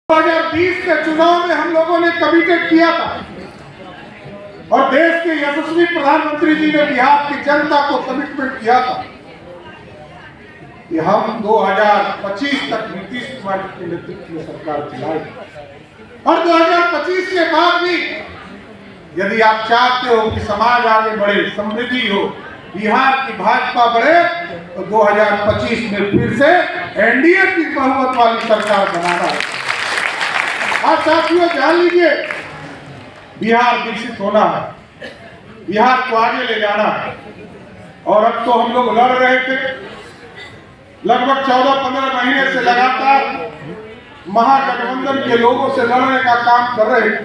2020 के चुनाव में हम लोगों ने कमिटेड किया था और देश के यशस्वी प्रधानमंत्री जी ने बिहार की जनता को कमिटमेंट किया था कि हम 2025 तक नीतीश कुमार के नेतृत्व में सरकार चलाएंगे। और 2025 के बाद भी यदि आप चाहते हो कि समाज आगे बढ़े, समृद्धि हो, बिहार की भाजपा बढ़े, तो 2025 में फिर से एनडीए की बहुमत वाली सरकार बनाना है। आज साथियों जान लीजिए, बिहार विकसित होना है, बिहार को आगे ले जाना है। और अब तो हम लोग लड़ रहे थे लगभग 14-15 महीने से लगातार महागठबंधन के लोगों से लड़ने का काम कर रहे थे।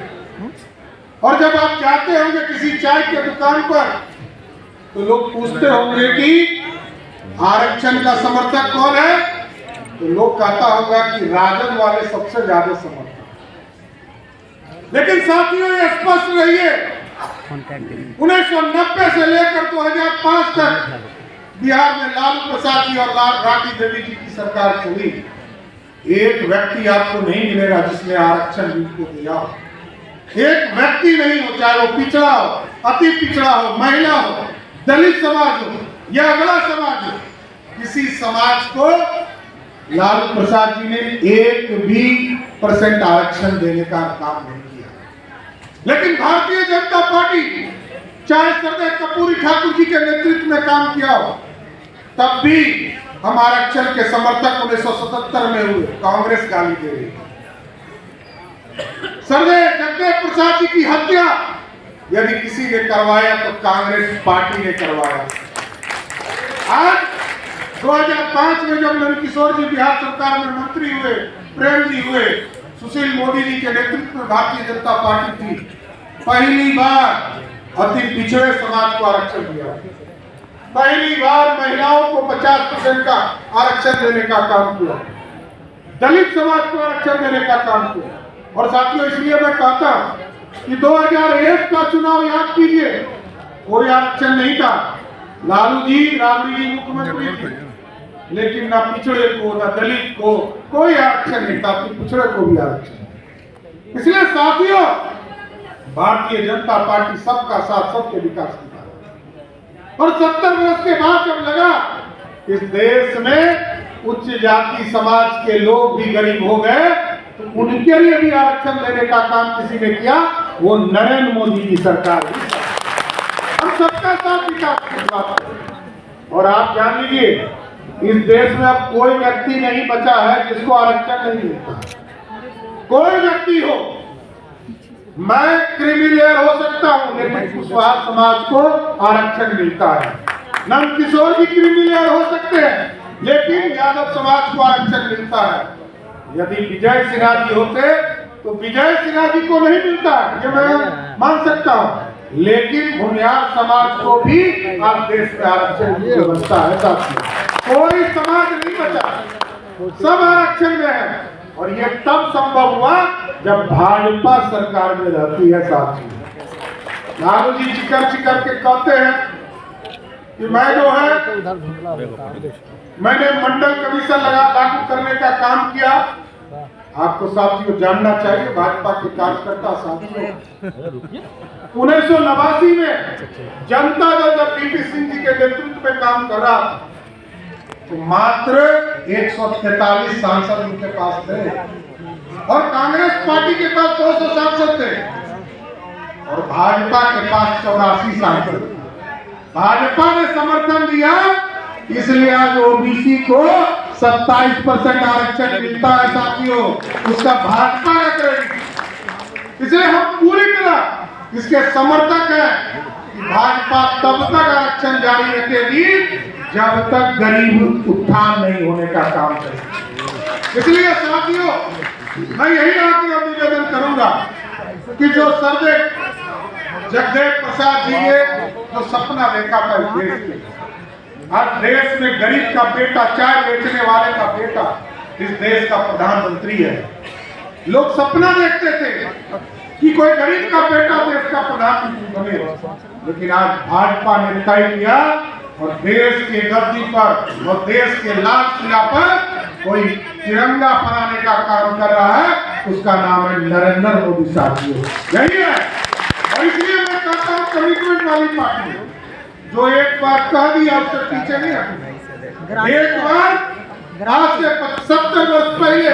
और जब आप जाते होंगे किसी चाय के दुकान पर तो लोग पूछते होंगे कि आरक्षण का समर्थक कौन है, तो लोग कहता होगा कि राजद वाले सबसे ज्यादा समर्थक। लेकिन साथियों ये स्पष्ट रहिए, 1990 से लेकर 2005 तक बिहार में लालू प्रसाद जी और राबड़ी देवी जी की सरकार चली। एक व्यक्ति आपको नहीं मिलेगा जिसने आरक्षण को दिया हो। एक व्यक्ति नहीं हो, चाहे वो पिछड़ा हो, अति पिछड़ा हो, महिला हो, दलित समाज हो या अगला समाज हो, किसी समाज को लालू प्रसाद जी ने 1% आरक्षण देने का काम नहीं किया। लेकिन भारतीय जनता पार्टी चाहे सरदार कर्पूरी ठाकुर जी के नेतृत्व में काम किया हो, तब भी हम आरक्षण के समर्थक 1977 में हुए। कांग्रेस गाली दे रही है। सरदार जगदेव प्रसाद जी की हत्या यदि किसी ने करवाया तो कांग्रेस पार्टी ने करवाया। आज 2005 में जब नंदकिशोर जी बिहार सरकार में मंत्री हुए, प्रेम जी हुए, सुशील मोदी जी के नेतृत्व में भारतीय जनता पार्टी थी, पहली बार अति पिछड़े समाज को आरक्षण दिया। पहली बार महिलाओं को 50% का आरक्षण देने का काम किया, दलित समाज को आरक्षण देने का काम किया। और साथियों इसलिए मैं कहता कि 2001 का चुनाव याद कीजिए, कोई आरक्षण नहीं था। लालू जी, राबड़ी जी मुख्यमंत्री थे, लेकिन ना पिछड़े को, ना दलित को कोई आरक्षण नहीं था, कि पिछड़े को भी आरक्षण। इसलिए साथियों भारतीय जनता पार्टी सबका साथ, सबके विकास की बात। और 70 वर्ष के बाद जब लगा इस देश में उच्च जाति समाज के लोग भी गरीब हो गए, तो उनके लिए भी आरक्षण देने का काम किसी ने किया, वो नरेंद्र मोदी की सरकार। हम सबका साथ विकास की बात करें। और आप जान लीजिए, इस देश में अब कोई व्यक्ति नहीं बचा है जिसको आरक्षण नहीं मिलता। कोई व्यक्ति हो, मैं क्रिमिलेयर हो सकता हूं, लेकिन कुशवाहा समाज को आरक्षण मिलता है। नंदकिशोर जी क्रिमिलेयर हो सकते हैं, लेकिन यादव समाज को आरक्षण मिलता है। यदि विजय सिन्हा जी होते तो विजय सिन्हा जी को नहीं मिलता, ये मैं मान सकता हूं, लेकिन भूमिहार समाज को भी आज देश में आरक्षण की व्यवस्था है। साथियों कोई समाज नहीं बचा, सब आरक्षण में है। और ये तब संभव हुआ जब भाजपा सरकार में रहती है। साथियों लालू जी चिकर चिकर के कहते हैं कि मैं जो है मैंने मंडल कमीशन लागू करने का काम किया। आपको साथियों जानना चाहिए, भाजपा के कार्यकर्ता साथियों, 1989 में जनता दल जब पीपी सिंह जी के नेतृत्व में काम कर रहा था, तो मात्र 143 सांसद उनके पास थे और कांग्रेस पार्टी के पास 200 सांसद थे और भाजपा के पास 84 सांसद। भाजपा ने समर्थन दिया, इसलिए आज ओबीसी को 27% आरक्षण मिलता है। साथियों उसका भाजपा का क्रेडिट। इसलिए हम पूरी तरह इसके समर्थक हैं कि भाजपा तब तक आरक्षण जारी रखेगी जब तक गरीब उत्थान नहीं होने का काम करेगी। इसलिए साथियों मैं यही आग्रह निवेदन करूंगा कि जो सरदार जगदेव प्रसाद जी ने जो सपना देखा था इस देश के, आज देश में गरीब का बेटा, चाय बेचने वाले का बेटा इस देश का प्रधानमंत्री है। लोग सपना देखते थे कि कोई गरीब का बेटा देश का प्रधानमंत्री बने, लेकिन आज भाजपा ने तय किया और देश के गद्दी पर और देश के लाल किला पर कोई तिरंगा फहराने का काम कर रहा है। उसका नाम है नरेंद्र मोदी साथियों। यही है, और इसलिए मैं कहता हूँ कमिटमेंट वाली पार्टी जो एक बार कह दिया उससे पीछे नहीं हटना। एक बार आज से 70 वर्ष पहले